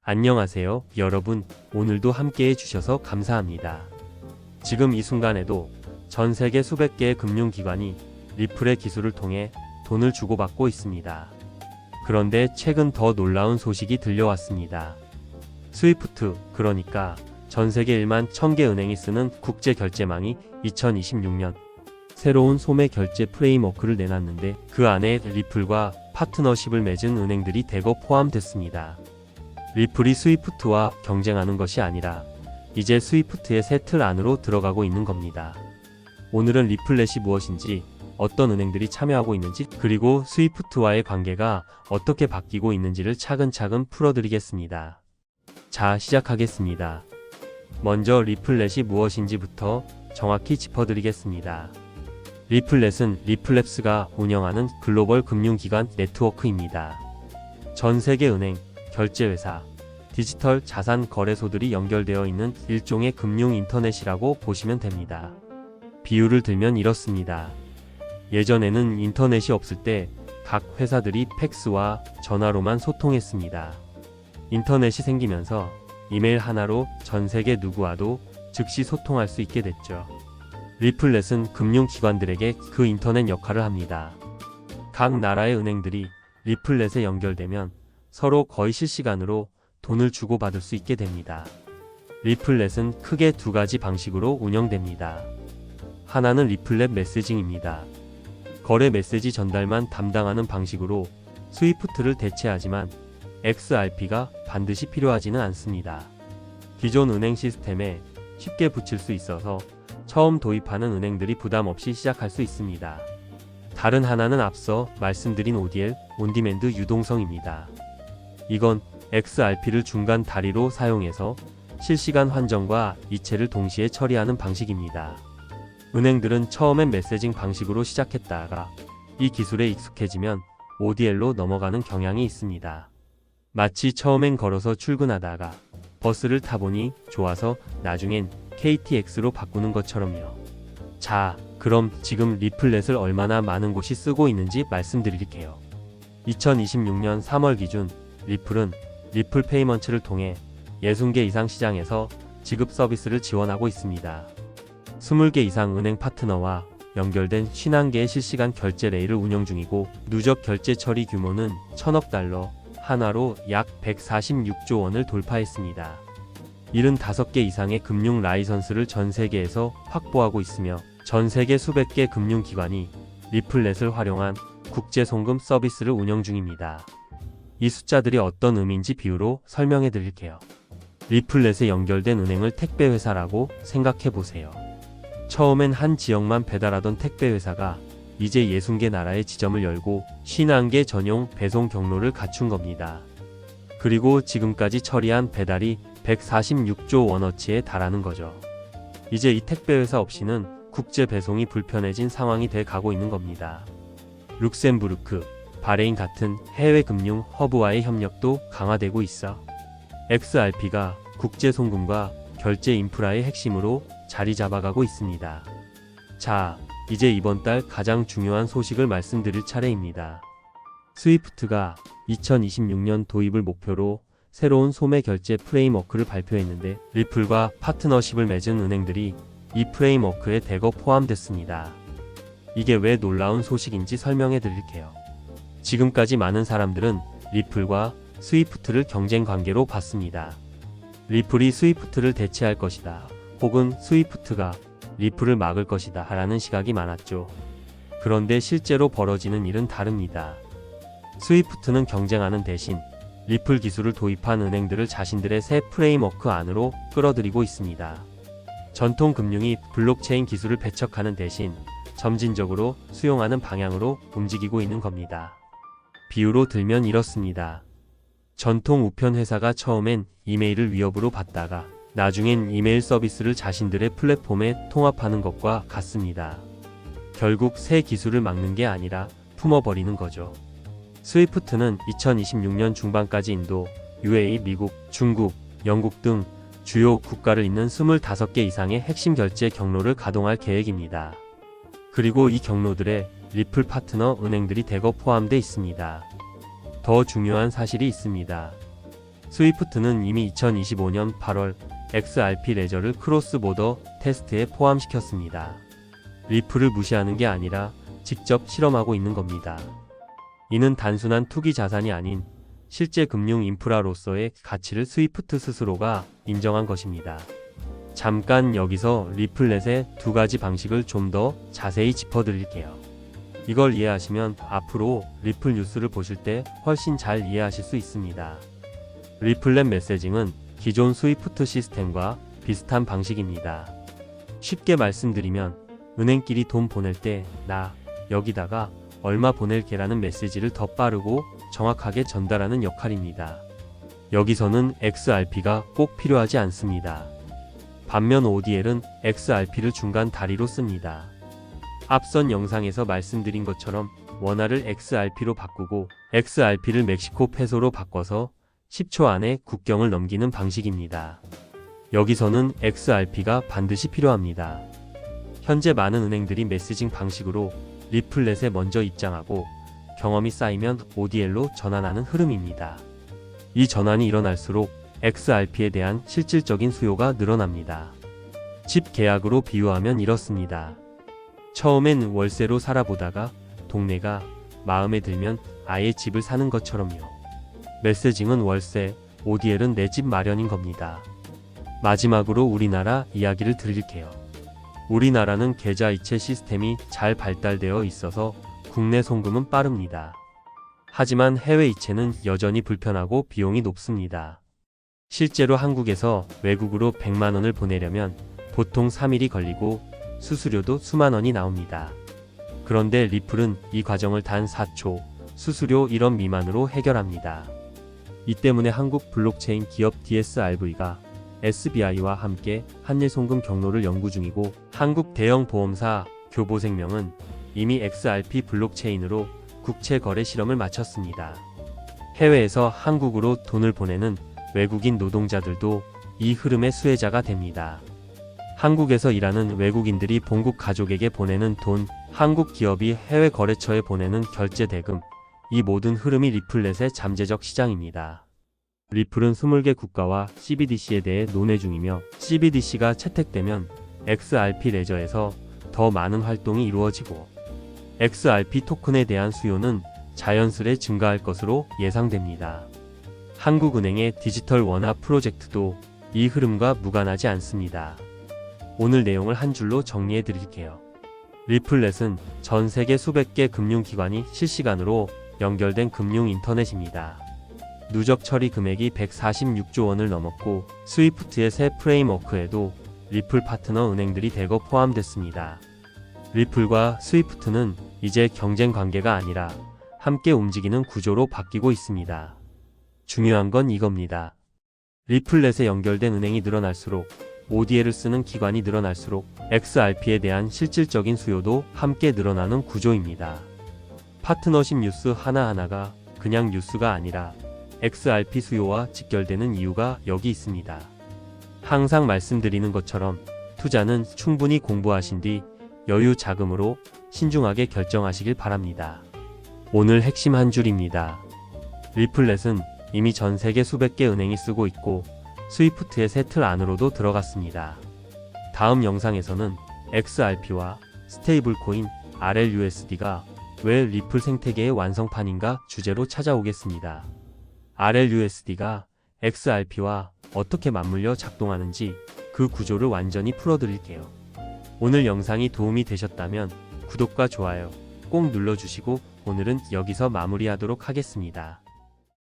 안녕하세요, 여러분. 오늘도 함께 해주셔서 감사합니다. 지금 이 순간에도 전 세계 수백 개의 금융기관이 리플의 기술을 통해 돈을 주고받고 있습니다. 그런데 최근 더 놀라운 소식이 들려왔습니다. 스위프트, 그러니까 전 세계 1만 1000개 은행이 쓰는 국제 결제망이 2026년 새로운 소매 결제 프레임워크를 내놨는데 그 안에 리플과 파트너십을 맺은 은행들이 대거 포함됐습니다. 리플이 스위프트와 경쟁하는 것이 아니라 이제 스위프트의 새 틀 안으로 들어가고 있는 겁니다. 오늘은 리플렛이 무엇인지, 어떤 은행들이 참여하고 있는지, 그리고 스위프트와의 관계가 어떻게 바뀌고 있는지를 차근차근 풀어드리겠습니다. 자, 시작하겠습니다. 먼저 리플렛이 무엇인지부터 정확히 짚어드리겠습니다. 리플렛은 리플랩스가 운영하는 글로벌 금융기관 네트워크입니다. 전 세계 은행, 결제회사, 디지털 자산 거래소들이 연결되어 있는 일종의 금융 인터넷이라고 보시면 됩니다. 비유를 들면 이렇습니다. 예전에는 인터넷이 없을 때 각 회사들이 팩스와 전화로만 소통했습니다. 인터넷이 생기면서 이메일 하나로 전 세계 누구와도 즉시 소통할 수 있게 됐죠. 리플렛은 금융기관들에게 그 인터넷 역할을 합니다. 각 나라의 은행들이 리플렛에 연결되면 서로 거의 실시간으로 돈을 주고받을 수 있게 됩니다. 리플렛은 크게 두 가지 방식으로 운영됩니다. 하나는 리플렛 메시징입니다. 거래 메시지 전달만 담당하는 방식으로 스위프트를 대체하지만 XRP가 반드시 필요하지는 않습니다. 기존 은행 시스템에 쉽게 붙일 수 있어서 처음 도입하는 은행들이 부담 없이 시작할 수 있습니다. 다른 하나는 앞서 말씀드린 ODL, 온디맨드 유동성입니다. 이건 XRP를 중간 다리로 사용해서 실시간 환전과 이체를 동시에 처리하는 방식입니다. 은행들은 처음엔 메시징 방식으로 시작했다가 이 기술에 익숙해지면 ODL로 넘어가는 경향이 있습니다. 마치 처음엔 걸어서 출근하다가 버스를 타보니 좋아서 나중엔 KTX로 바꾸는 것처럼요. 자, 그럼 지금 리플렛을 얼마나 많은 곳이 쓰고 있는지 말씀드릴게요. 2026년 3월 기준 리플은 리플 페이먼츠를 통해 60개 이상 시장에서 지급 서비스를 지원하고 있습니다. 20개 이상 은행 파트너와 연결된 51개의 실시간 결제 레일을 운영 중이고 누적 결제 처리 규모는 1000억 달러, 한화로 약 146조 원을 돌파했습니다. 75개 이상의 금융 라이선스를 전 세계에서 확보하고 있으며 전 세계 수백 개 금융기관이 리플렛을 활용한 국제 송금 서비스를 운영 중입니다. 이 숫자들이 어떤 의미인지 비유로 설명해 드릴게요. 리플렛에 연결된 은행을 택배회사라고 생각해 보세요. 처음엔 한 지역만 배달하던 택배회사가 이제 60개 나라의 지점을 열고 51개 전용 배송 경로를 갖춘 겁니다. 그리고 지금까지 처리한 배달이 146조 원어치에 달하는 거죠. 이제 이 택배회사 없이는 국제 배송이 불편해진 상황이 돼 가고 있는 겁니다. 룩셈부르크, 바레인 같은 해외 금융 허브와의 협력도 강화되고 있어 XRP가 국제 송금과 결제 인프라의 핵심으로 자리 잡아가고 있습니다. 자, 이제 이번 달 가장 중요한 소식을 말씀드릴 차례입니다. 스위프트가 2026년 도입을 목표로 새로운 소매 결제 프레임워크를 발표했는데 리플과 파트너십을 맺은 은행들이 이 프레임워크에 대거 포함됐습니다. 이게 왜 놀라운 소식인지 설명해 드릴게요. 지금까지 많은 사람들은 리플과 스위프트를 경쟁 관계로 봤습니다. 리플이 스위프트를 대체할 것이다, 혹은 스위프트가 리플을 막을 것이다 라는 시각이 많았죠. 그런데 실제로 벌어지는 일은 다릅니다. 스위프트는 경쟁하는 대신 리플 기술을 도입한 은행들을 자신들의 새 프레임워크 안으로 끌어들이고 있습니다. 전통 금융이 블록체인 기술을 배척하는 대신 점진적으로 수용하는 방향으로 움직이고 있는 겁니다. 비유로 들면 이렇습니다. 전통 우편 회사가 처음엔 이메일을 위협으로 받다가 나중엔 이메일 서비스를 자신들의 플랫폼에 통합하는 것과 같습니다. 결국 새 기술을 막는 게 아니라 품어버리는 거죠. 스위프트는 2026년 중반까지 인도, UAE, 미국, 중국, 영국 등 주요 국가를 잇는 25개 이상의 핵심 결제 경로를 가동할 계획입니다. 그리고 이 경로들에 리플 파트너 은행들이 대거 포함돼 있습니다. 더 중요한 사실이 있습니다. 스위프트는 이미 2025년 8월 XRP 레저를 크로스 보더 테스트에 포함시켰습니다. 리플을 무시하는 게 아니라 직접 실험하고 있는 겁니다. 이는 단순한 투기 자산이 아닌 실제 금융 인프라로서의 가치를 스위프트 스스로가 인정한 것입니다. 잠깐 여기서 리플넷의 두 가지 방식을 좀 더 자세히 짚어드릴게요. 이걸 이해하시면 앞으로 리플 뉴스를 보실 때 훨씬 잘 이해하실 수 있습니다. 리플넷 메시징은 기존 스위프트 시스템과 비슷한 방식입니다. 쉽게 말씀드리면 은행끼리 돈 보낼 때 나 여기다가 얼마 보낼게라는 메시지를 더 빠르고 정확하게 전달하는 역할입니다. 여기서는 XRP가 꼭 필요하지 않습니다. 반면 ODL은 XRP를 중간 다리로 씁니다. 앞선 영상에서 말씀드린 것처럼 원화를 XRP로 바꾸고 XRP를 멕시코 페소로 바꿔서 10초 안에 국경을 넘기는 방식입니다. 여기서는 XRP가 반드시 필요합니다. 현재 많은 은행들이 메시징 방식으로 리플넷에 먼저 입장하고 경험이 쌓이면 ODL로 전환하는 흐름입니다. 이 전환이 일어날수록 XRP에 대한 실질적인 수요가 늘어납니다. 집 계약으로 비유하면 이렇습니다. 처음엔 월세로 살아보다가 동네가 마음에 들면 아예 집을 사는 것처럼요. 메시징은 월세, ODL은 내 집 마련인 겁니다. 마지막으로 우리나라 이야기를 드릴게요. 우리나라는 계좌이체 시스템이 잘 발달되어 있어서 국내 송금은 빠릅니다. 하지만 해외 이체는 여전히 불편하고 비용이 높습니다. 실제로 한국에서 외국으로 100만 원을 보내려면 보통 3일이 걸리고 수수료도 수만 원이 나옵니다. 그런데 리플은 이 과정을 단 4초, 수수료 1원 미만으로 해결합니다. 이 때문에 한국 블록체인 기업 DSRV가 SBI와 함께 한일 송금 경로를 연구 중이고 한국 대형 보험사 교보생명은 이미 XRP 블록체인으로 국채 거래 실험을 마쳤습니다. 해외에서 한국으로 돈을 보내는 외국인 노동자들도 이 흐름의 수혜자가 됩니다. 한국에서 일하는 외국인들이 본국 가족에게 보내는 돈, 한국 기업이 해외 거래처에 보내는 결제 대금, 이 모든 흐름이 리플넷의 잠재적 시장입니다. 리플은 20개 국가와 CBDC에 대해 논의 중이며 CBDC가 채택되면 XRP 레저에서 더 많은 활동이 이루어지고 XRP 토큰에 대한 수요는 자연스레 증가할 것으로 예상됩니다. 한국은행의 디지털 원화 프로젝트도 이 흐름과 무관하지 않습니다. 오늘 내용을 한 줄로 정리해 드릴게요. 리플넷은 전 세계 수백 개 금융기관이 실시간으로 연결된 금융 인터넷입니다. 누적 처리 금액이 146조 원을 넘었고 스위프트의 새 프레임워크에도 리플 파트너 은행들이 대거 포함됐습니다. 리플과 스위프트는 이제 경쟁 관계가 아니라 함께 움직이는 구조로 바뀌고 있습니다. 중요한 건 이겁니다. 리플넷에 연결된 은행이 늘어날수록 ODL을 쓰는 기관이 늘어날수록 XRP에 대한 실질적인 수요도 함께 늘어나는 구조입니다. 파트너십 뉴스 하나하나가 그냥 뉴스가 아니라 XRP 수요와 직결되는 이유가 여기 있습니다. 항상 말씀드리는 것처럼 투자는 충분히 공부하신 뒤 여유 자금으로 신중하게 결정하시길 바랍니다. 오늘 핵심 한 줄입니다. 리플넷은 이미 전 세계 수백 개 은행이 쓰고 있고 스위프트의 새 틀 안으로도 들어갔습니다. 다음 영상에서는 XRP와 스테이블코인 RLUSD가 왜 리플 생태계의 완성판인가 주제로 찾아오겠습니다. RLUSD가 XRP와 어떻게 맞물려 작동하는지 그 구조를 완전히 풀어드릴게요. 오늘 영상이 도움이 되셨다면 구독과 좋아요 꼭 눌러주시고 오늘은 여기서 마무리하도록 하겠습니다.